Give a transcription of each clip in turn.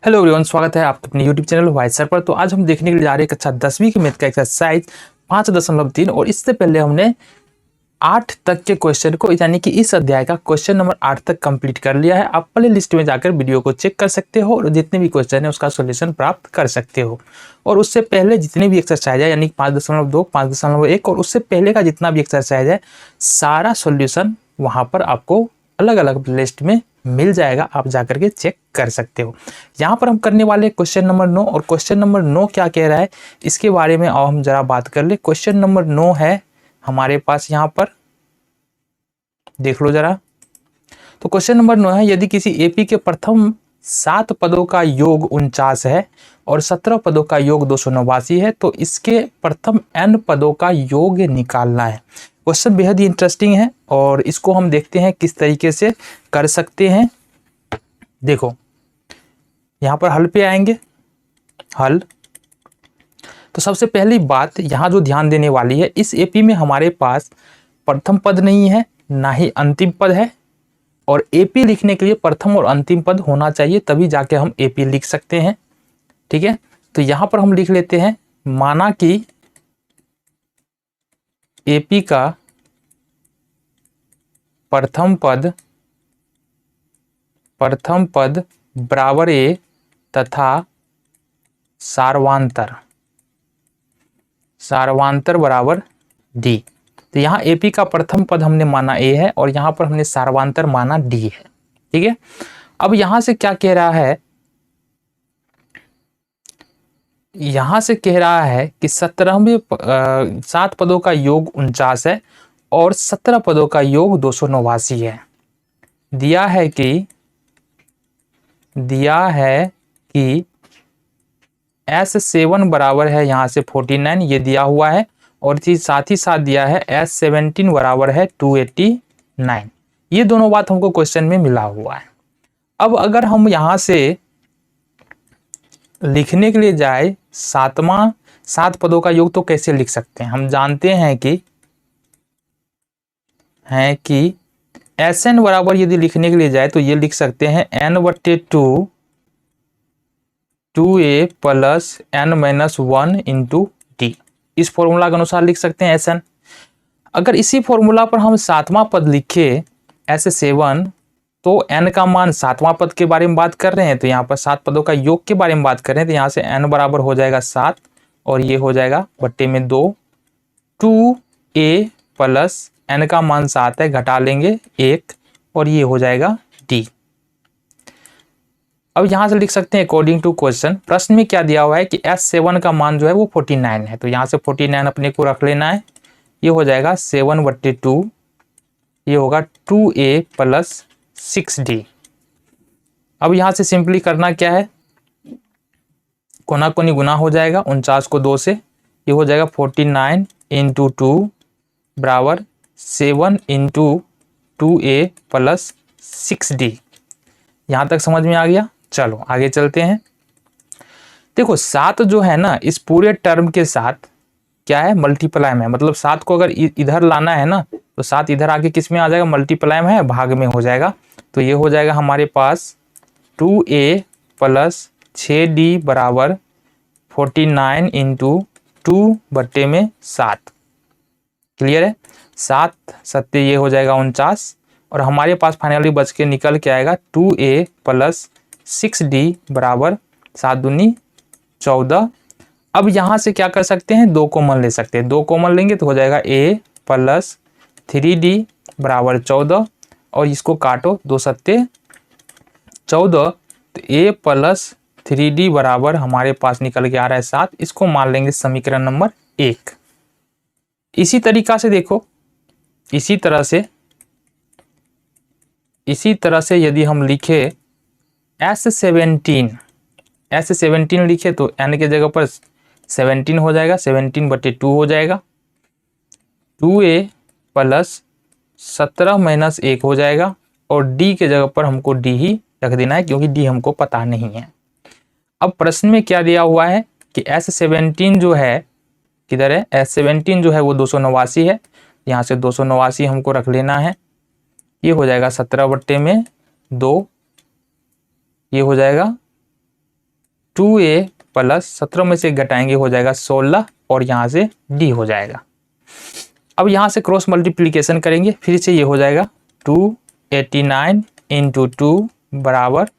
Hello everyone, स्वागत है आपके अपने यूट्यूब चैनल वाइट सर पर। तो आज हम देखने के लिए जा रहे हैं कक्षा 10वीं की मैथ का एक्सरसाइज 5.3। और इससे पहले हमने 8 तक के क्वेश्चन को यानी कि इस अध्याय का क्वेश्चन नंबर 8 तक कंप्लीट कर लिया है। आप प्ले लिस्ट में जाकर वीडियो को चेक कर सकते हो और जितने भी क्वेश्चन है उसका सोल्यूशन प्राप्त कर सकते हो। और उससे पहले जितने भी एक्सरसाइज है यानी 5.2, 5.1 और उससे पहले का जितना भी एक्सरसाइज है सारा सोल्यूशन वहाँ पर आपको अलग अलग प्लेलिस्ट में मिल जाएगा, आप जाकर के चेक कर सकते हो। यहाँ पर हम करने वाले क्वेश्चन नंबर 9 और क्वेश्चन नंबर 9 क्या कह रहा है इसके बारे में अब हम जरा बात कर ले। क्वेश्चन नंबर 9 है हमारे पास, यहाँ पर देख लो जरा। तो क्वेश्चन नंबर 9 है, यदि किसी एपी के प्रथम 7 पदों का योग 49 है और 17 पदों का योग 289 है तो इसके प्रथम n पदों का योग निकालना है। क्वेश्चन बेहद ही इंटरेस्टिंग है और इसको हम देखते हैं किस तरीके से कर सकते हैं। देखो यहाँ पर हल पे आएंगे। हल तो सबसे पहली बात यहाँ जो ध्यान देने वाली है, इस एपी में हमारे पास प्रथम पद नहीं है ना ही अंतिम पद है। और एपी लिखने के लिए प्रथम और अंतिम पद होना चाहिए, तभी जाके हम एपी लिख सकते हैं। ठीक है, तो यहाँ पर हम लिख लेते हैं, माना कि एपी का प्रथम पद बराबर ए तथा सारवांतर बराबर डी। तो यहाँ एपी का प्रथम पद हमने माना ए है और यहाँ पर हमने सारवांतर माना डी है। ठीक है, अब यहाँ से क्या कह रहा है, यहाँ से कह रहा है कि 7 पदों का योग 49 है और 17 पदों का योग 289 है। दिया है कि S7 बराबर है यहाँ से 49, ये दिया हुआ है। और साथ ही साथ दिया है S17 बराबर है 289। ये दोनों बात हमको क्वेश्चन में मिला हुआ है। अब अगर हम यहाँ से लिखने के लिए जाए 7 पदों का योग तो कैसे लिख सकते हैं। हम जानते हैं कि Sn बराबर यदि लिखने के लिए जाए तो ये लिख सकते हैं n/2 2a plus n-1 into D. इस फॉर्मूला के अनुसार लिख सकते हैं Sn। अगर इसी फॉर्मूला पर हम 7वां पद लिखे S7 तो n का मान 7वां पद के बारे में बात कर रहे हैं, तो यहाँ पर 7 पदों का योग के बारे में बात कर रहे हैं, तो यहाँ से n बराबर हो जाएगा 7 और ये हो जाएगा बट्टे में 2 2a प्लस n का मान 7 है, घटा लेंगे 1 और ये हो जाएगा d। अब यहाँ से लिख सकते हैं अकॉर्डिंग टू क्वेश्चन, प्रश्न में क्या दिया हुआ है कि S7 का मान जो है वो 49 है, तो यहाँ से 49 अपने को रख लेना है। ये हो जाएगा 7/2, ये होगा 2a प्लस 6d। अब यहाँ से सिंपली करना क्या है, कोना कोनी गुना हो जाएगा 49 को 2 से, ये हो जाएगा 49 इंटू 2 बराबर 7 इंटू 2a प्लस 6d। यहाँ तक समझ में आ गया। चलो आगे चलते हैं। देखो 7 जो है ना, इस पूरे टर्म के साथ क्या है, मल्टीप्लाई में है। मतलब 7 को अगर इधर लाना है ना तो 7 इधर आके किस में आ जाएगा, मल्टीप्लाई में है, भाग में हो जाएगा। तो ये हो जाएगा हमारे पास 2a प्लस 6d बराबर 49 इंटू 2/7। क्लियर है, 7 ये हो जाएगा 49 और हमारे पास फाइनली बच के निकल के आएगा 2a प्लस 6d बराबर 7 दूनी 14। अब यहाँ से क्या कर सकते हैं, 2 कॉमन ले सकते हैं। 2 कॉमन लेंगे तो हो जाएगा a प्लस 3d बराबर 14 और इसको काटो 2 सत्ते 14, तो a प्लस 3d बराबर हमारे पास निकल के आ रहा है 7। इसको मान लेंगे समीकरण नंबर 1। इसी तरीका से देखो, इसी तरह से यदि हम लिखे S17 लिखे तो n के जगह पर 17 हो जाएगा, 17/2 हो जाएगा, 2a प्लस 17-1 हो जाएगा और d के जगह पर हमको d ही रख देना है क्योंकि d हमको पता नहीं है। अब प्रश्न में क्या दिया हुआ है कि S17 जो है किधर है, S17 जो है वो 289 है, यहाँ से 289 हमको रख लेना है। ये हो जाएगा 17/2, ये हो जाएगा 2a प्लस 17 में से घटाएंगे हो जाएगा 16 और यहाँ से d हो जाएगा। अब यहाँ से क्रॉस मल्टीप्लीकेशन करेंगे, फिर से ये हो जाएगा 289 इंटू 2 बराबर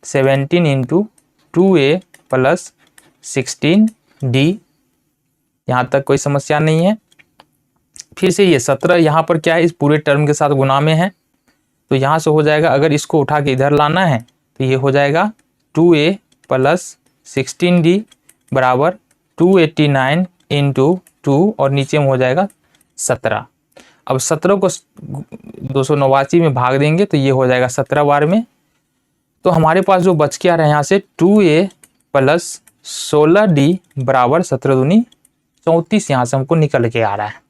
17 इंटू 2a प्लस 16d। यहाँ तक कोई समस्या नहीं है। फिर से ये 17 यहाँ पर क्या है, इस पूरे टर्म के साथ गुना में है, तो यहाँ से हो जाएगा, अगर इसको उठा के इधर लाना है तो ये हो जाएगा 2a प्लस 16d बराबर 289 इंटू 2 और नीचे में हो जाएगा 17। अब 17 को 289 में भाग देंगे तो ये हो जाएगा 17 बार में। तो हमारे पास जो बच के आ रहा है यहाँ से 2a प्लस 16d बराबर 17 दूनी 34 यहाँ से हमको निकल के आ रहा है।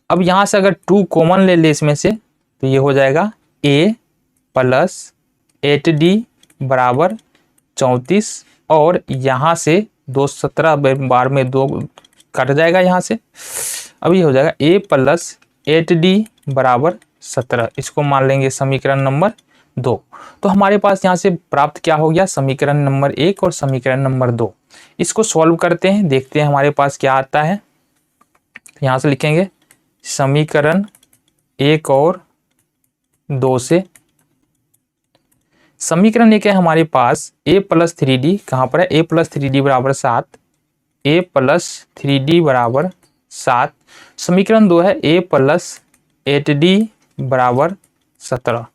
अब यहाँ से अगर 2 कॉमन ले ले इसमें से तो ये हो जाएगा a प्लस 8d बराबर 34 और यहाँ से 217 बार में 2 कट जाएगा यहाँ से। अब ये हो जाएगा a प्लस 8d बराबर 17। इसको मान लेंगे समीकरण नंबर 2। तो हमारे पास यहाँ से प्राप्त क्या हो गया, समीकरण नंबर 1 और समीकरण नंबर 2। इसको सॉल्व करते हैं, देखते हैं हमारे पास क्या आता है। यहाँ से लिखेंगे समीकरण 1 और 2 से। समीकरण 1 है हमारे पास a प्लस 3d, कहाँ पर है, a प्लस 3d बराबर 7, a प्लस 3d बराबर 7। समीकरण 2 है a प्लस 8d बराबर 17।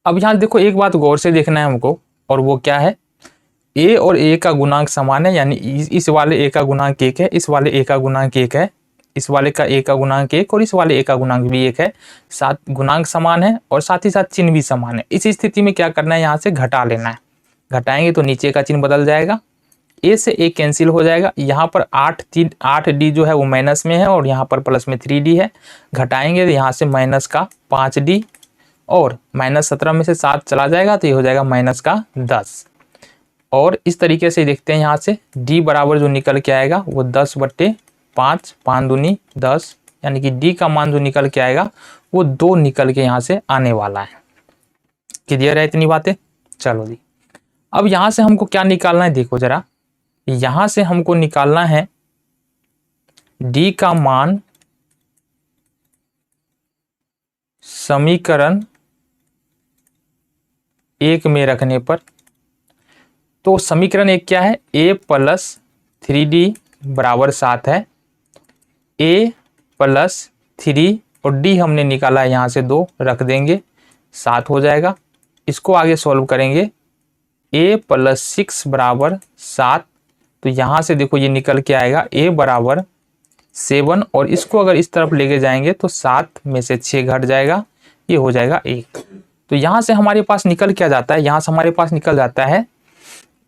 अब यहाँ देखो एक बात गौर से देखना है हमको, और वो क्या है, a और a का गुणांक समान है, यानी इस वाले a का गुणांक 1 है, इस वाले a का गुणांक 1 है, इस वाले का a का गुणांक 1 और इस वाले a का गुणांक भी 1 है। साथ गुणांक समान है और साथ ही साथ चिन्ह भी समान है। इस स्थिति में क्या करना है, यहाँ से घटा लेना है। घटाएंगे तो नीचे का चिन्ह बदल जाएगा, a से a कैंसिल हो जाएगा। यहाँ पर 8d जो है वो माइनस में है और यहाँ पर प्लस में 3d है। घटाएंगे तो यहाँ से माइनस का 5d और माइनस 17 में से 7 चला जाएगा तो ये हो जाएगा माइनस का 10। और इस तरीके से देखते हैं, यहाँ से d बराबर जो निकल के आएगा वो 10/5, 5 दूनी 10, यानी कि d का मान जो निकल के आएगा वो 2 निकल के यहाँ से आने वाला है। क्लियर है इतनी बातें? चलो जी, अब यहाँ से हमको क्या निकालना है, देखो जरा, यहाँ से हमको निकालना है d का मान समीकरण 1 में रखने पर। तो समीकरण 1 क्या है, a प्लस 3d बराबर 7 है, a प्लस 3 और d हमने निकाला है यहाँ से 2 रख देंगे, 7 हो जाएगा। इसको आगे सॉल्व करेंगे, a प्लस 6 बराबर 7, तो यहाँ से देखो ये निकल के आएगा a बराबर 7 और इसको अगर इस तरफ लेके जाएंगे तो 7 में से 6 घट जाएगा, ये हो जाएगा 1। तो यहाँ से हमारे पास निकल क्या जाता है, यहाँ से हमारे पास निकल जाता है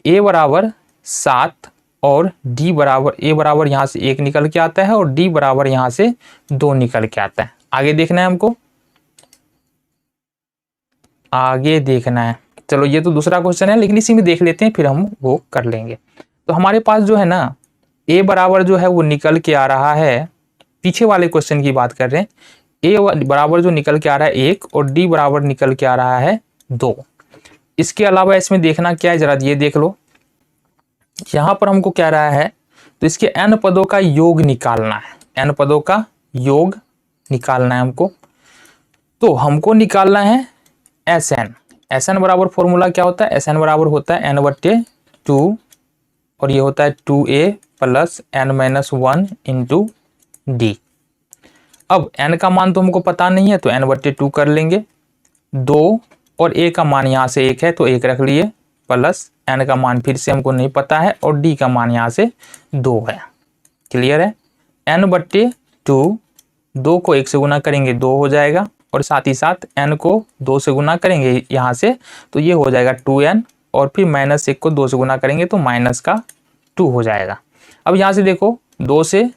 a बराबर 7 और d बराबर, a बराबर यहाँ से 1 निकल के आता है और d बराबर यहाँ से 2 निकल के आता है। आगे देखना है हमको, आगे देखना है। चलो ये तो दूसरा क्वेश्चन है, लेकिन इसी में देख लेते हैं, फिर हम वो कर लेंगे। तो हमारे पास जो है ना a बराबर जो है वो निकल के आ रहा है, पीछे वाले क्वेश्चन की बात कर रहे हैं, a बराबर जो निकल के आ रहा है 1 और d बराबर निकल के आ रहा है 2। इसके अलावा इसमें देखना क्या है, जरा ये देख लो, यहाँ पर हमको क्या रहा है, तो इसके n पदों का योग निकालना है, n पदों का योग निकालना है हमको। तो हमको निकालना है Sn। Sn बराबर फॉर्मूला क्या होता है, Sn बराबर होता है n/2 और ये होता है 2a plus n-1 into d। अब n का मान तो हमको पता नहीं है तो n/2 कर लेंगे, 2 और a का मान यहाँ से 1 है तो 1 रख लिए, प्लस n का मान फिर से हमको नहीं पता है और d का मान यहाँ से 2 है। क्लियर है, n/2, 2 को 1 से गुना करेंगे 2 हो जाएगा और साथ ही साथ n को 2 से गुना करेंगे यहाँ से तो ये हो जाएगा 2n और फिर -1 को 2 से गुना करेंगे तो माइनस का 2 हो जाएगा। अब यहाँ से देखो 2 से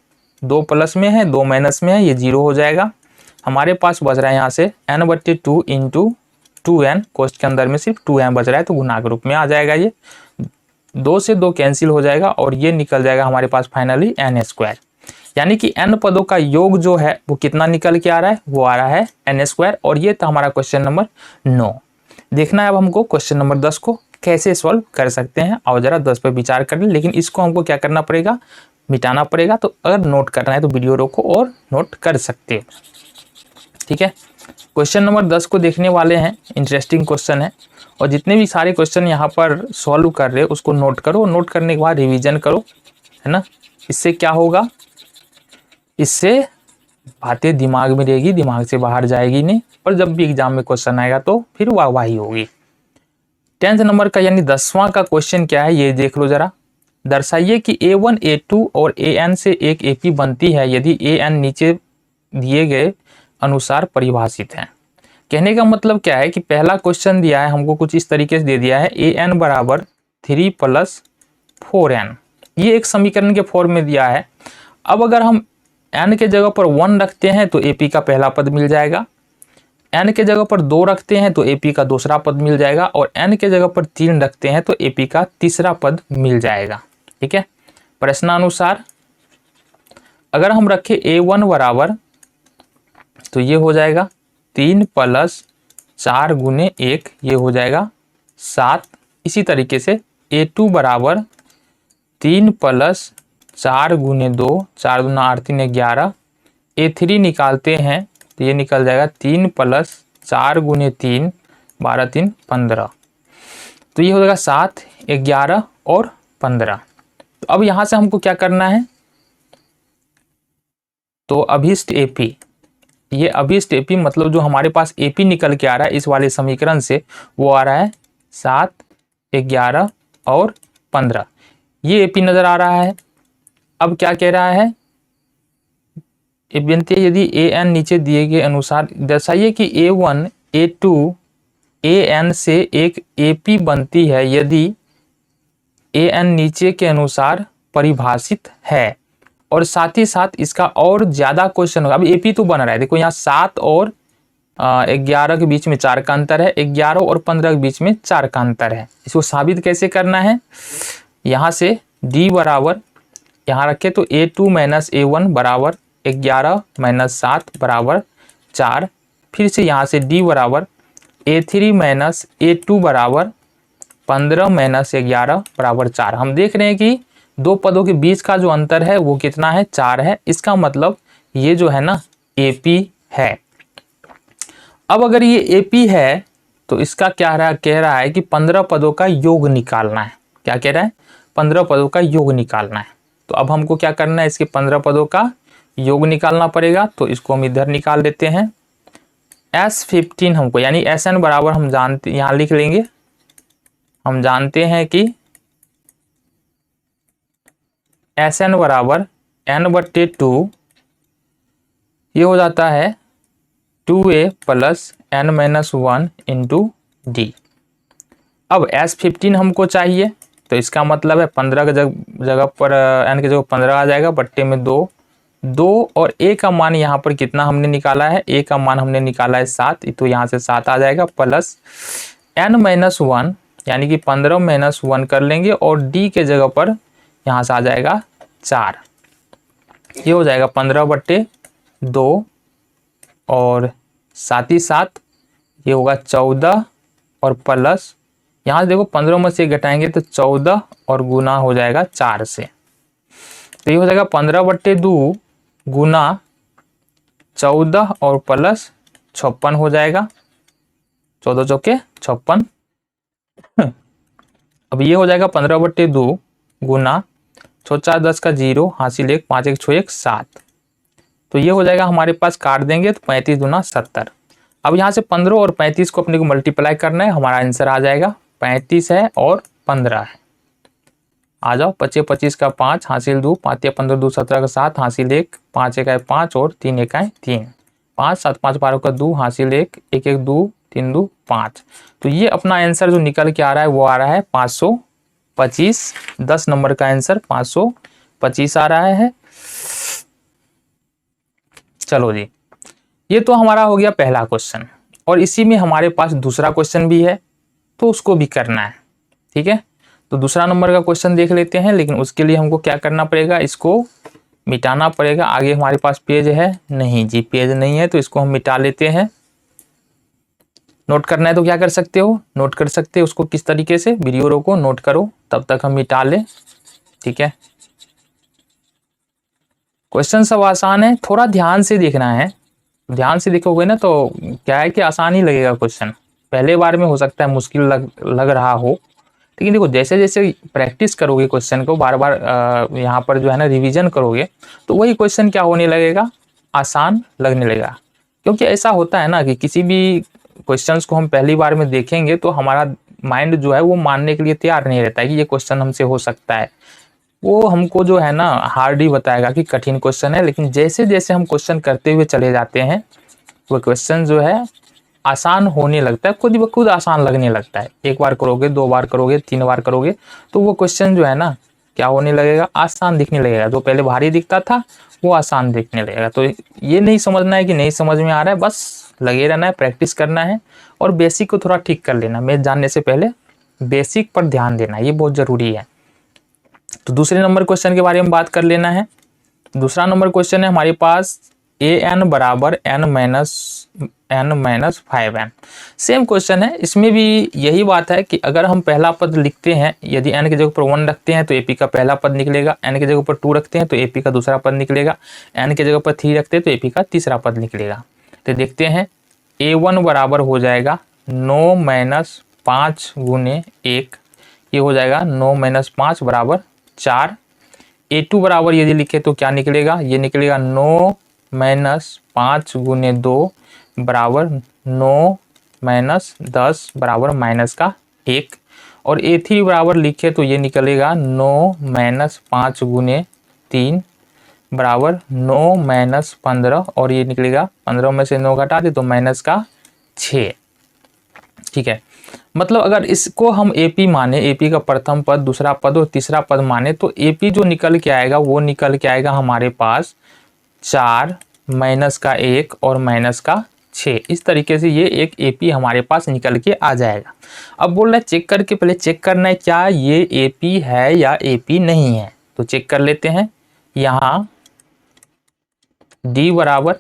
2 प्लस में है 2 माइनस में है, ये 0 हो जाएगा। हमारे पास बच रहा है यहाँ से n/2 इंटू 2n, कोष्ठ के अंदर में सिर्फ 2n बच रहा है तो गुना के रूप में आ जाएगा। ये 2 से 2 कैंसिल हो जाएगा और ये निकल जाएगा हमारे पास फाइनली n², यानी कि n पदों का योग जो है वो कितना निकल के आ रहा है, वो आ रहा है n²। और ये था हमारा क्वेश्चन नंबर 9। देखना है अब हमको क्वेश्चन नंबर 10 को। कैसे सॉल्व कर सकते हैं और ज़रा 10 पर विचार कर लें। लेकिन इसको हमको क्या करना पड़ेगा, मिटाना पड़ेगा। तो अगर नोट करना है तो वीडियो रोको और नोट कर सकते हो, ठीक है। क्वेश्चन नंबर 10 को देखने वाले हैं, इंटरेस्टिंग क्वेश्चन है। और जितने भी सारे क्वेश्चन यहाँ पर सॉल्व कर रहे हो उसको नोट करो, नोट करने के बाद रिवीजन करो, है ना। इससे क्या होगा, इससे बातें दिमाग में रहेगी, दिमाग से बाहर जाएगी नहीं, और जब भी एग्जाम में क्वेश्चन आएगा तो फिर वाहवाही होगी। 10th नंबर का यानी 10वां का क्वेश्चन क्या है ये देख लो जरा। दर्शाइए कि A1 A2 और AN से एक AP बनती है यदि AN नीचे दिए गए अनुसार परिभाषित है। कहने का मतलब क्या है कि पहला क्वेश्चन दिया है हमको कुछ इस तरीके से दे दिया है, AN बराबर 3 + 4N, ये एक समीकरण के फॉर्म में दिया है। अब अगर हम n के जगह पर 1 रखते हैं तो AP का पहला पद मिल जाएगा, n के जगह पर 2 रखते हैं तो AP का दूसरा पद मिल जाएगा, और n के जगह पर 3 रखते हैं तो AP का तीसरा पद मिल जाएगा, ठीक है। प्रश्नानुसार अगर हम रखें A1 बराबर, तो ये हो जाएगा 3 + 4 × 1, ये हो जाएगा 7। इसी तरीके से A2 बराबर 3 + 4 × 2, 4 दूना 8 3 11। A3 निकालते हैं तो ये निकल जाएगा 3 + 4 × 3, 12 3 15। तो ये हो जाएगा 7, 11 और 15। तो अब यहाँ से हमको क्या करना है, तो अभिष्ट AP, ये अभिष्ट AP मतलब जो हमारे पास AP निकल के आ रहा है इस वाले समीकरण से, वो आ रहा है 7, 11 और 15, ये AP नज़र आ रहा है। अब क्या कह रहा है, यदि AN नीचे दिए गए अनुसार दर्शाइए कि A1 A2 AN से एक AP बनती है यदि AN नीचे के अनुसार परिभाषित है, और साथ ही साथ इसका और ज़्यादा क्वेश्चन होगा। अब AP तो बन रहा है, देखो यहाँ 7 और 11 के बीच में 4 का अंतर है, 11 और 15 के बीच में 4 का अंतर है। इसको साबित कैसे करना है, यहाँ से D बराबर यहाँ रखे तो A2 - A1 बराबर 11 - 7 बराबर 4। फिर से यहाँ से D बराबर A3 - A2 बराबर 15 - 11 बराबर 4। हम देख रहे हैं कि दो पदों के बीच का जो अंतर है वो कितना है, 4 है। इसका मतलब ये जो है ना AP है। अब अगर ये AP है तो इसका क्या कह रहा है कि 15 पदों का योग निकालना है। क्या कह रहा है, 15 पदों का योग निकालना है। तो अब हमको क्या करना है, इसके 15 पदों का योग निकालना पड़ेगा। तो इसको हम इधर निकाल देते हैं। S15 हमको यानी SN बराबर हम जानते, यहाँ लिख लेंगे, हम जानते हैं कि SN बराबर N/2, ये हो जाता है 2A + N-1 × D। अब S15 हमको चाहिए, तो इसका मतलब है 15 के जगह पर n की जगह 15 आ जाएगा, बट्टे में 2 और A का मान यहाँ पर कितना हमने निकाला है, A का मान हमने निकाला है 7, तो यहाँ से 7 आ जाएगा, प्लस N-1 यानी कि 15 - 1 कर लेंगे, और D के जगह पर यहाँ से आ जाएगा 4, ये हो जाएगा 15/2, और साथ ही साथ ये होगा 14, और प्लस यहाँ से देखो 15 में से घटाएंगे तो 14 और गुना हो जाएगा 4 से, तो ये हो जाएगा 15/2 गुना 14 और प्लस 56 हो जाएगा, 14 चौके 56। अब ये हो जाएगा 15/2 गुना 4 10 का 0, हासिल 1, 5 1 6 1 7, तो ये हो जाएगा हमारे पास, काट देंगे तो 35 दूना 70। अब यहाँ से 15 और 35 को अपने को मल्टीप्लाई करना है, हमारा आंसर आ जाएगा 35 है और 15 है। आ जाओ, 25 25 का 5, हासिल 2, 5 या 15 2 17 का 7, हासिल 1, 5 1 5 और 3 1 3, 5 7 5 12 का 2, हासिल 1, 1 1 2 3 2 5। तो ये अपना आंसर जो निकल के आ रहा है वो आ रहा है 525। 10 नंबर का आंसर 525 आ रहा है। चलो जी, ये तो हमारा हो गया पहला क्वेश्चन, और इसी में हमारे पास दूसरा क्वेश्चन भी है, तो उसको भी करना है, ठीक है। तो दूसरा नंबर का क्वेश्चन देख लेते हैं, लेकिन उसके लिए हमको क्या करना पड़ेगा, इसको मिटाना पड़ेगा। आगे हमारे पास पेज है नहीं जी, पेज नहीं है, तो इसको हम मिटा लेते हैं। नोट करना है तो क्या कर सकते हो, नोट कर सकते हो उसको किस तरीके से, वीडियो रोको नोट करो, तब तक हम मिटा लें। ठीक है, क्वेश्चन सब आसान है, थोड़ा ध्यान से देखना है, ध्यान से देखोगे ना तो क्या है कि आसान ही लगेगा क्वेश्चन। पहले बार में हो सकता है मुश्किल लग रहा हो, लेकिन देखो जैसे जैसे प्रैक्टिस करोगे क्वेश्चन को बार बार यहाँ पर जो है ना रिवीजन करोगे, तो वही क्वेश्चन क्या होने लगेगा, आसान लगने लगेगा। क्योंकि ऐसा होता है ना कि किसी भी क्वेश्चंस को हम पहली बार में देखेंगे तो हमारा माइंड जो है वो मानने के लिए तैयार नहीं रहता है कि ये क्वेश्चन हमसे हो सकता है, वो हमको जो है ना हार्ड ही बताएगा कि कठिन क्वेश्चन है। लेकिन जैसे जैसे हम क्वेश्चन करते हुए चले जाते हैं वो क्वेश्चन जो है आसान होने लगता है, खुद ब खुद आसान लगने लगता है। एक बार करोगे, दो बार करोगे, तीन बार करोगे तो वो क्वेश्चन जो है ना क्या होने लगेगा, आसान दिखने लगेगा। जो पहले भारी दिखता था वो आसान दिखने लगेगा। तो ये नहीं समझना है कि नहीं समझ में आ रहा है, बस लगे रहना है, प्रैक्टिस करना है और बेसिक को थोड़ा ठीक कर लेना। मैथ जानने से पहले बेसिक पर ध्यान देना, ये बहुत ज़रूरी है। तो दूसरे नंबर क्वेश्चन के बारे में बात कर लेना है। दूसरा नंबर क्वेश्चन है हमारे पास ए एन बराबर N minus 5n। Same question है, इसमें भी यही बात है कि अगर हम पहला पद लिखते हैं, यदि n की जगह पर 1 रखते हैं तो AP का पहला पद निकलेगा, n की जगह पर 2 रखते हैं तो AP का दूसरा पद निकलेगा, n की जगह पर 3 रखते हैं तो AP का तीसरा पद निकलेगा। तो देखते हैं A1 बराबर हो जाएगा 9 माइनस 5 गुने 1, ये हो जाएगा 9 माइनस 5 बराबर 4। A2 बराबर यदि लिखे तो क्या निकलेगा, ये निकलेगा 9 माइनस 5 गुने 2 बराबर 9 माइनस 10 बराबर माइनस का 1। और A3 बराबर लिखे तो ये निकलेगा 9 माइनस 5 गुने 3 बराबर 9 माइनस 15, और ये निकलेगा 15 में से 9 घटा दे तो माइनस का 6। ठीक है, मतलब अगर इसको हम AP माने, AP का प्रथम पद, दूसरा पद और तीसरा पद माने, तो AP जो निकल के आएगा वो निकल के आएगा हमारे पास 4 माइनस का 1 और माइनस का 6। इस तरीके से ये एक AP हमारे पास निकल के आ जाएगा। अब बोल रहा है चेक करके, पहले चेक करना है क्या ये AP है या AP नहीं है, तो चेक कर लेते हैं। यहाँ D बराबर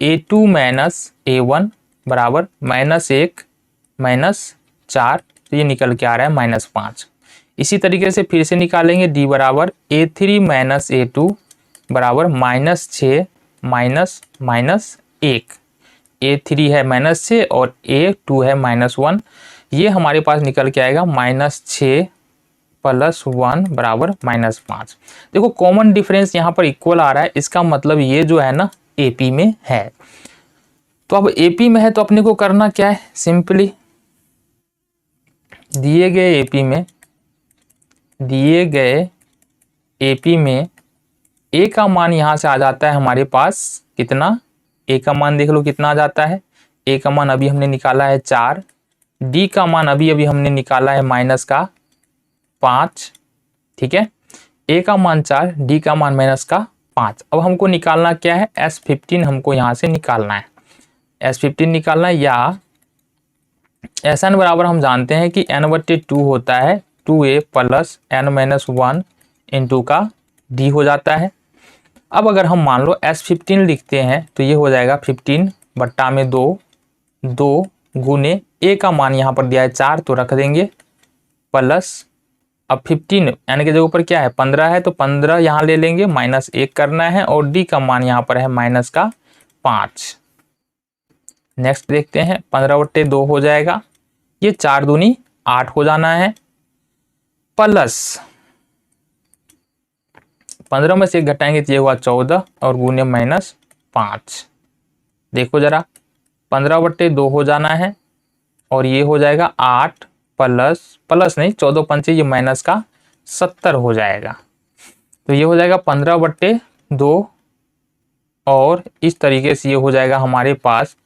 A2 माइनस A1 बराबर -1 -4, तो ये निकल के आ रहा है -5। इसी तरीके से फिर से निकालेंगे D बराबर A3 माइनस A2 बराबर -6 -1। A3 है -6 और A2 है -1, ये हमारे पास निकल के आएगा -6 + 1 बराबर -5। देखो कॉमन डिफरेंस यहाँ पर इक्वल आ रहा है, इसका मतलब ये जो है ना AP में है। तो अब AP में है तो अपने को करना क्या है, सिंपली दिए गए AP में A का मान यहाँ से आ जाता है हमारे पास कितना, A का मान देख लो कितना आ जाता है। A का मान अभी हमने निकाला है 4, D का मान अभी हमने निकाला है -5। ठीक है, A का मान 4, D का मान -5। अब हमको निकालना क्या है, S15 हमको यहाँ से निकालना है, S15 निकालना है। या Sn बराबर हम जानते हैं कि n/2 होता है 2a + n-1 इंटू का D हो जाता है। अब अगर हम मान लो S15 लिखते हैं तो ये हो जाएगा 15/2 गुने A का मान यहाँ पर दिया है 4 तो रख देंगे, प्लस अब 15 n के जगह पर क्या है 15 है तो 15 यहाँ ले लेंगे, -1 करना है और D का मान यहाँ पर है -5। नेक्स्ट देखते हैं 15/2 हो जाएगा, ये 4 दूनी 8 हो जाना है, प्लस 15 में से 1 घटाएंगे तो ये हुआ 14 और गुने -5। देखो जरा 15/2 हो जाना है और ये हो जाएगा 8 प्लस नहीं 14 पंचे ये -70 हो जाएगा। तो ये हो जाएगा 15/2 और इस तरीके से ये हो जाएगा हमारे पास,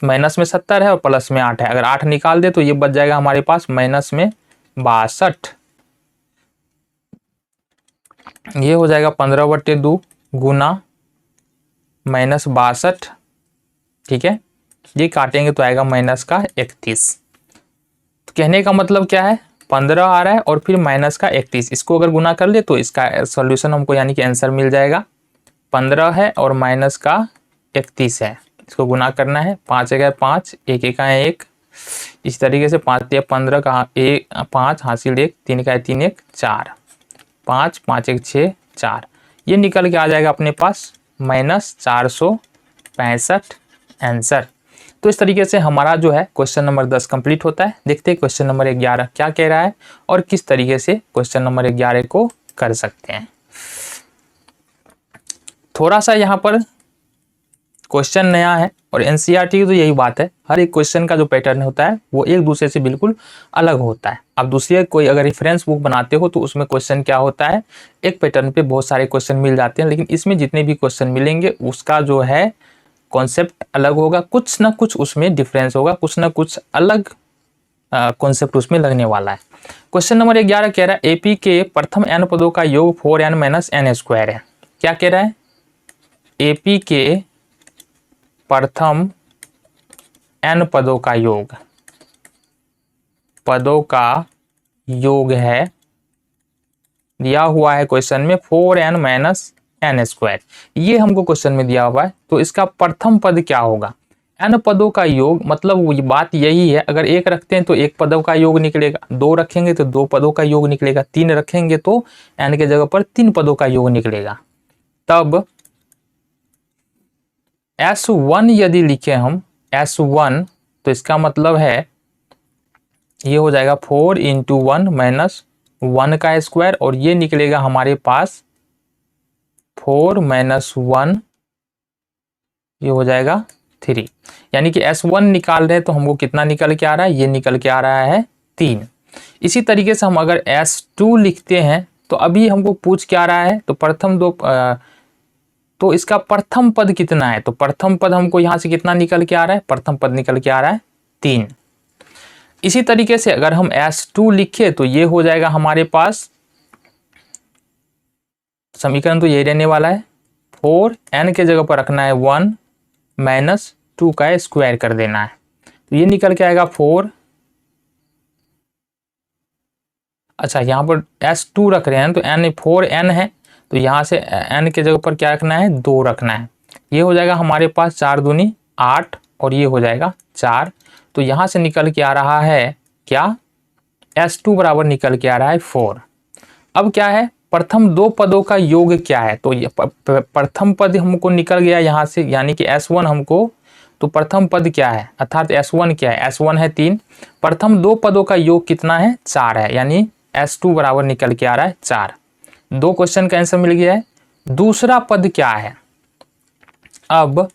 माइनस में 70 है और प्लस में 8 है, अगर 8 निकाल दे तो ये बच जाएगा हमारे पास -62। ये हो जाएगा 15/2 गुना -62। ठीक है, ये काटेंगे तो आएगा -31। तो कहने का मतलब क्या है, 15 आ रहा है और फिर -31, इसको अगर गुना कर ले तो इसका सॉल्यूशन हमको यानी कि आंसर मिल जाएगा। 15 है और -31 है, इसको गुना करना है, 5 × 5 1 × 1 इस तरीके से 5 तिया 15 का 5 हासिल 1, 3 का 3 1 4, 5 5 1 6 4, ये निकल के आ जाएगा अपने पास -465 आंसर। तो इस तरीके से हमारा जो है क्वेश्चन नंबर 10 कंप्लीट होता है। देखते हैं क्वेश्चन नंबर 11 क्या कह रहा है और किस तरीके से क्वेश्चन नंबर 11 को कर सकते हैं। थोड़ा सा यहाँ पर क्वेश्चन नया है और एनसीईआरटी की तो यही बात है, हर एक क्वेश्चन का जो पैटर्न होता है वो एक दूसरे से बिल्कुल अलग होता है। अब दूसरे कोई अगर रेफरेंस बुक बनाते हो तो उसमें क्वेश्चन क्या होता है, एक पैटर्न पे बहुत सारे क्वेश्चन मिल जाते हैं, लेकिन इसमें जितने भी क्वेश्चन मिलेंगे उसका जो है कॉन्सेप्ट अलग होगा, कुछ ना कुछ उसमें डिफरेंस होगा, कुछ ना कुछ अलग कॉन्सेप्ट उसमें लगने वाला है। क्वेश्चन नंबर 11 कह रहा है एपी के प्रथम n पदों का योग 4n - n स्क्वायर है। क्या कह रहा है, एपी के प्रथम n पदों का योग, पदों का योग है, दिया हुआ है क्वेश्चन में 4n - n स्क्वायर, ये हमको क्वेश्चन में दिया हुआ है। तो इसका प्रथम पद क्या होगा, n पदों का योग, मतलब बात यही है, अगर एक रखते हैं तो एक पदों का योग निकलेगा, दो रखेंगे तो दो पदों का योग निकलेगा, तीन रखेंगे तो n के जगह पर 3 पदों का योग निकलेगा। तब S1 यदि लिखे हम S1 तो इसका मतलब है ये हो जाएगा 4 × 1 - 1 का स्क्वायर, और ये निकलेगा हमारे पास 4 - 1, ये हो जाएगा 3। यानी कि S1 निकाल रहे हैं तो हमको कितना निकल के आ रहा है, ये निकल के आ रहा है 3। इसी तरीके से हम अगर S2 लिखते हैं तो अभी हमको पूछ क्या रहा है, तो प्रथम दो तो इसका प्रथम पद कितना है, तो प्रथम पद हमको यहां से कितना निकल के आ रहा है, प्रथम पद निकल के आ रहा है 3। इसी तरीके से अगर हम S2 लिखे तो ये हो जाएगा हमारे पास, समीकरण तो यही रहने वाला है, 4n के जगह पर रखना है 1 - 2 का स्क्वायर कर देना है, तो ये निकल के आएगा 4। अच्छा यहाँ पर S2 रख रहे हैं तो n 4n है, तो यहाँ से n के जगह पर क्या रखना है, 2 रखना है, ये हो जाएगा हमारे पास 4 दूनी 8 और ये हो जाएगा 4। तो यहाँ से निकल के आ रहा है क्या, S2 बराबर निकल के आ रहा है 4। अब क्या है, प्रथम दो पदों का योग क्या है, तो ये प्रथम पद हमको निकल गया यहाँ से, यानी कि S1 हमको, तो प्रथम पद क्या है, अर्थात S1 क्या है, S1 है 3, प्रथम दो पदों का योग कितना है, 4 है, यानी S2 बराबर निकल के आ रहा है 4। दो क्वेश्चन का आंसर मिल गया है। दूसरा पद क्या है, अब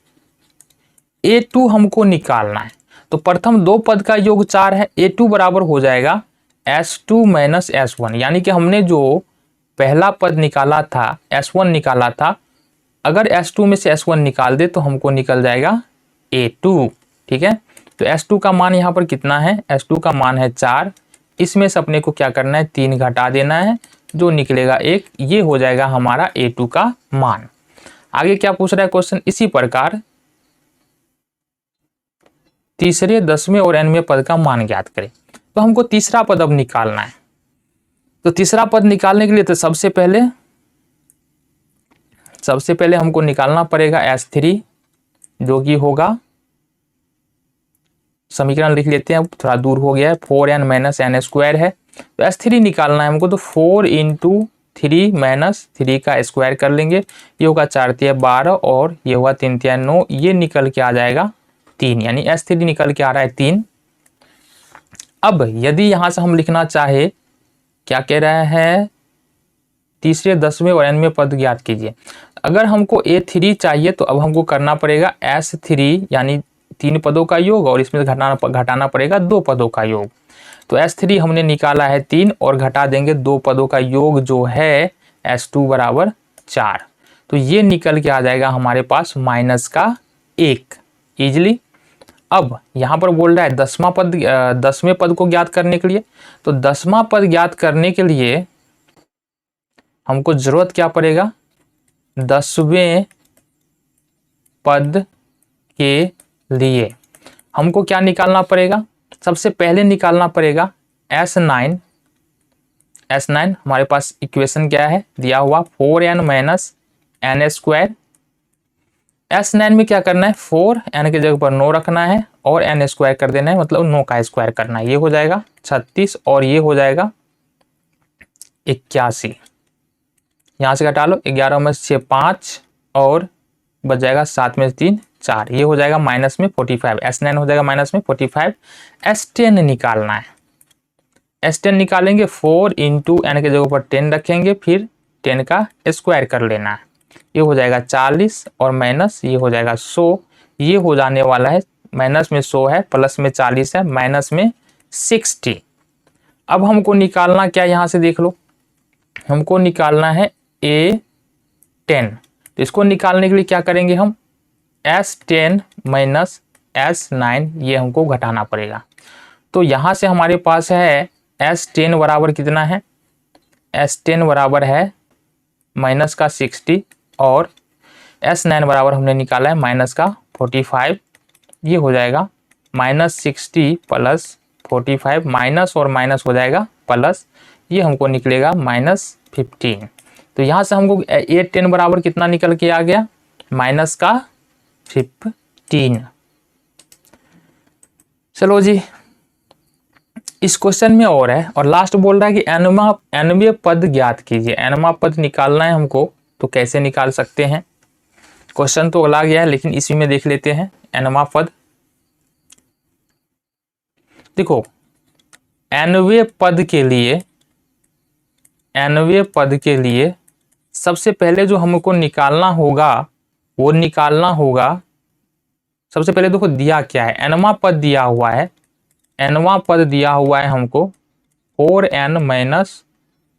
A2 हमको निकालना है, तो प्रथम दो पद का योग 4 है, A2 बराबर हो जाएगा S2 - S1, यानी कि हमने जो पहला पद निकाला था S1 निकाला था, अगर S2 में से S1 निकाल दे तो हमको निकल जाएगा A2। ठीक है, तो S2 का मान यहाँ पर कितना है, S2 का मान है 4, इसमें से अपने को क्या करना है, 3 घटा देना है, जो निकलेगा 1, ये हो जाएगा हमारा A2 का मान। आगे क्या पूछ रहा है क्वेश्चन, इसी प्रकार तीसरे 10वें और 9वें पद का मान ज्ञात करें। तो हमको तीसरा पद अब निकालना है, तो तीसरा पद निकालने के लिए तो सबसे पहले हमको निकालना पड़ेगा S3, जो कि होगा, समीकरण लिख लेते हैं, थोड़ा दूर हो गया है, 4n - n स्क्वायर है, तो S3 निकालना है हमको, तो 4 × 3 - 3 का स्क्वायर कर लेंगे, ये होगा 4 × 3 = 12 और ये हुआ 3 × 3 = 9, ये निकल के आ जाएगा 3, यानी S3 निकल के आ रहा है 3। अब यदि यहां से हम लिखना चाहे, क्या कह रहा है, तीसरे 10वें और 9वें पद ज्ञात कीजिए। अगर हमको A3 चाहिए तो अब हमको करना पड़ेगा S3, यानी 3 पदों का योग, और इसमें घटाना पड़ेगा 2 पदों का योग। तो S3 हमने निकाला है 3 और घटा देंगे 2 पदों का योग जो है S2 बराबर 4, तो ये निकल के आ जाएगा हमारे पास -1 इजली। अब यहाँ पर बोल रहा है 10वें पद को ज्ञात करने के लिए, तो 10वां पद ज्ञात करने के लिए हमको जरूरत क्या पड़ेगा, 10वें पद के लिए हमको क्या निकालना पड़ेगा, सबसे पहले निकालना पड़ेगा S9। हमारे पास इक्वेशन क्या है दिया हुआ, 4n - n स्क्वायर, S9 में क्या करना है, 4 n की जगह पर 9 रखना है और n स्क्वायर कर देना है, मतलब 9 का स्क्वायर करना है। ये हो जाएगा 36 और ये हो जाएगा 81। यहाँ से घटा लो, 11 में 6 5 और बच जाएगा 7 में 3 4। ये हो जाएगा माइनस में 45। S9 हो जाएगा माइनस में 45। S10 निकालना है। S10 निकालेंगे, 4 इंटू एन के जगह पर 10 रखेंगे, फिर 10 का स्क्वायर कर लेना है। ये हो जाएगा 40 और माइनस ये हो जाएगा 100। ये हो जाने वाला है, माइनस में 100 है, प्लस में 40 है, माइनस में 60। अब हमको निकालना क्या, यहाँ से देख लो, हमको निकालना है A10। तो इसको निकालने के लिए क्या करेंगे हम, S10 माइनस S9 ये हमको घटाना पड़ेगा। तो यहाँ से हमारे पास है S10 बराबर कितना है, S10 बराबर है माइनस का 60 और S9 बराबर हमने निकाला है माइनस का 45। ये हो जाएगा माइनस 60 प्लस 45, माइनस और माइनस हो जाएगा प्लस, ये हमको निकलेगा माइनस 15। तो यहाँ से हमको A10 बराबर कितना निकल के आ गया, माइनस का 15। चलो जी, इस क्वेश्चन में और है, और लास्ट बोल रहा है कि nवें पद ज्ञात कीजिए। nवां पद निकालना है हमको, तो कैसे निकाल सकते हैं। क्वेश्चन तो अगला गया है, लेकिन इसी में देख लेते हैं nवां पद। देखो, nवें पद के लिए सबसे पहले जो हमको निकालना होगा वो निकालना होगा, सबसे पहले देखो दिया क्या है, nवां पद दिया हुआ है। nवां पद दिया हुआ है हमको 4n माइनस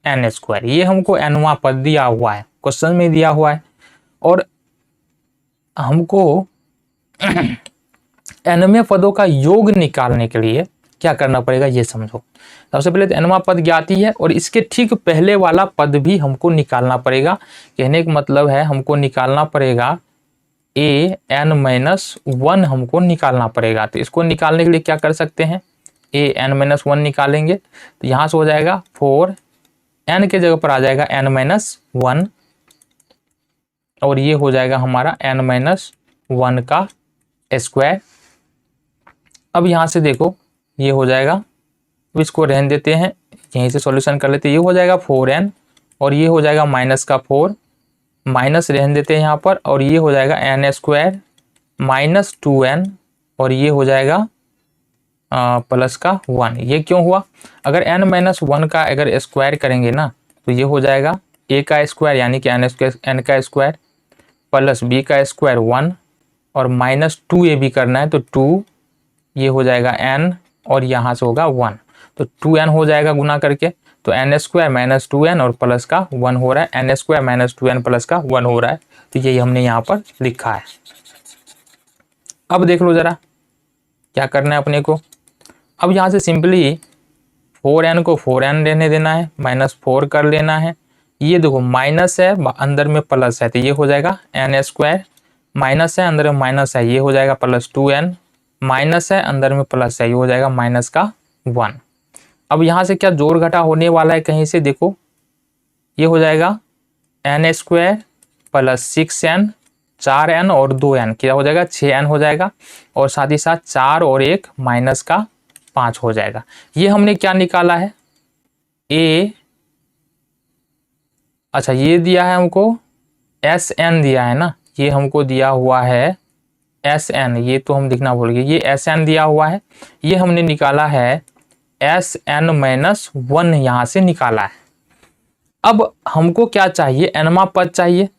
n स्क्वायर। ये हमको nवां पद दिया हुआ है, क्वेश्चन में दिया हुआ है। और हमको nवें पदों का योग निकालने के लिए क्या करना पड़ेगा, ये समझो। सबसे पहले तो nवां पद ज्ञात ही है, और इसके ठीक पहले वाला पद भी हमको निकालना पड़ेगा। कहने का मतलब है हमको निकालना पड़ेगा an माइनस 1 हमको निकालना पड़ेगा। तो इसको निकालने के लिए क्या कर सकते हैं, an माइनस 1 निकालेंगे, तो यहाँ से हो जाएगा 4, n के जगह पर आ जाएगा n माइनस 1 और ये हो जाएगा हमारा n माइनस 1 का स्क्वायर। अब यहाँ से देखो ये हो जाएगा, अब इसको रहने देते हैं, यहीं से सॉल्यूशन कर लेते हैं। ये हो जाएगा 4n और ये हो जाएगा माइनस का 4, माइनस रहने देते हैं यहाँ पर, और ये हो जाएगा n स्क्वायर माइनस 2n और ये हो जाएगा प्लस का 1। ये क्यों हुआ, अगर n माइनस 1 का अगर स्क्वायर करेंगे ना, तो ये हो जाएगा a का स्क्वायर यानी कि n का स्क्वायर प्लस b का स्क्वायर 1 और माइनस 2a भी करना है, तो 2, ये हो जाएगा n और यहाँ से होगा 1, तो 2n हो जाएगा गुना करके। तो n स्क्वायर माइनस 2n और प्लस का 1 हो रहा है, n square minus 2n plus का 1 हो रहा है। तो यही हमने यहाँ पर लिखा है। अब देख लो जरा क्या करना है अपने को। अब यहाँ से सिंपली 4n को 4n रहने देना है, माइनस 4 कर लेना है। ये देखो माइनस है, अंदर में प्लस है, तो ये हो जाएगा n स्क्वायर, माइनस है अंदर में माइनस है, ये हो जाएगा प्लस 2n, माइनस है अंदर में प्लस है, ये हो जाएगा माइनस का 1। अब यहाँ से क्या जोड़ घटा होने वाला है कहीं से, देखो ये हो जाएगा n square plus 6n, 4n और 2n क्या हो जाएगा 6n हो जाएगा, और साथ ही साथ 4 और 1 माइनस का 5 हो जाएगा। ये हमने क्या निकाला है, a, अच्छा ये दिया है हमको Sn दिया है ना, ये हमको दिया हुआ है Sn, ये तो हम लिखना भूल गए, ये Sn दिया हुआ है। ये हमने निकाला है Sn माइनस 1, यहाँ से निकाला है। अब हमको क्या चाहिए, nवां पद चाहिए,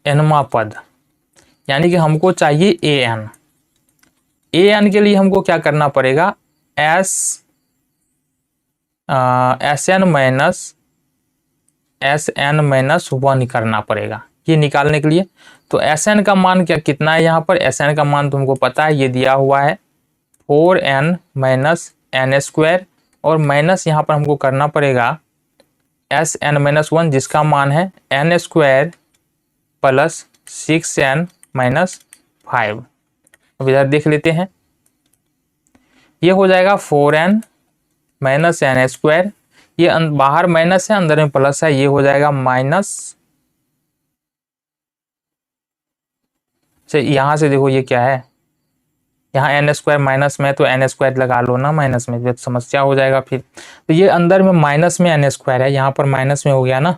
nवां पद यानी कि हमको चाहिए an। an के लिए हमको क्या करना पड़ेगा, Sn माइनस 1 करना पड़ेगा ये निकालने के लिए। तो Sn का मान क्या कितना है, यहाँ पर Sn का मान तुमको पता है, ये दिया हुआ है 4n माइनस n स्क्वायर, और माइनस यहाँ पर हमको करना पड़ेगा Sn माइनस 1 जिसका मान है n square plus 6n minus 5। अब इधर देख लेते हैं, ये हो जाएगा 4n माइनस n स्क्वायर, ये बाहर माइनस है अंदर में प्लस है, ये हो जाएगा माइनस यहाँ से देखो ये क्या है, यहाँ एन स्क्वायर माइनस में, तो एन स्क्वायर लगा लो ना माइनस में, तो समस्या हो जाएगा फिर। तो ये अंदर में माइनस में एन स्क्वायर है, यहाँ पर माइनस में हो गया ना,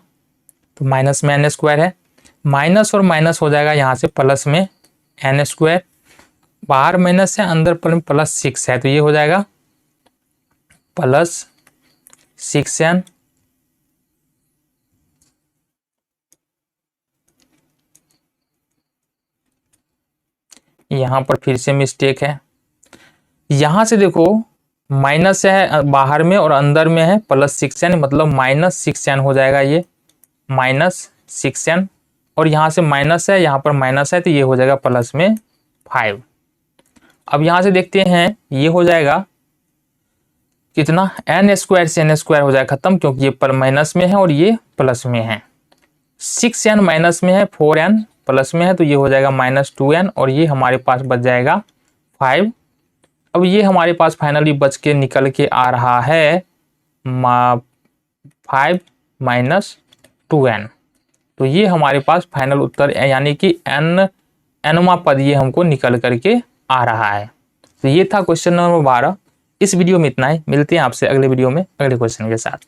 तो माइनस में एन स्क्वायर है, माइनस और माइनस हो जाएगा यहाँ से प्लस में एन स्क्वायर, बाहर माइनस है अंदर प्लस 6 है, तो ये हो जाएगा प्लस 6n। यहाँ पर फिर से मिस्टेक है, यहाँ से देखो माइनस है बाहर में और अंदर में है प्लस 6n, मतलब माइनस 6n हो जाएगा, ये माइनस 6n, और यहाँ से माइनस है, यहाँ पर माइनस है, तो ये हो जाएगा प्लस में 5। अब यहाँ से देखते हैं ये हो जाएगा कितना, एन स्क्वायर से एन स्क्वायर हो जाएगा खत्म, क्योंकि ये पर माइनस में है और ये प्लस में है। 6n माइनस में है, 4n प्लस में है, तो ये हो जाएगा -2n, और ये हमारे पास बच जाएगा 5। अब ये हमारे पास फाइनली बच के निकल के आ रहा है 5 - 2n। तो ये हमारे पास फाइनल उत्तर यानी कि nवां पद ये हमको निकल करके आ रहा है। तो ये था क्वेश्चन नंबर 12। इस वीडियो में इतना ही, मिलते हैं आपसे अगले वीडियो में अगले क्वेश्चन के साथ।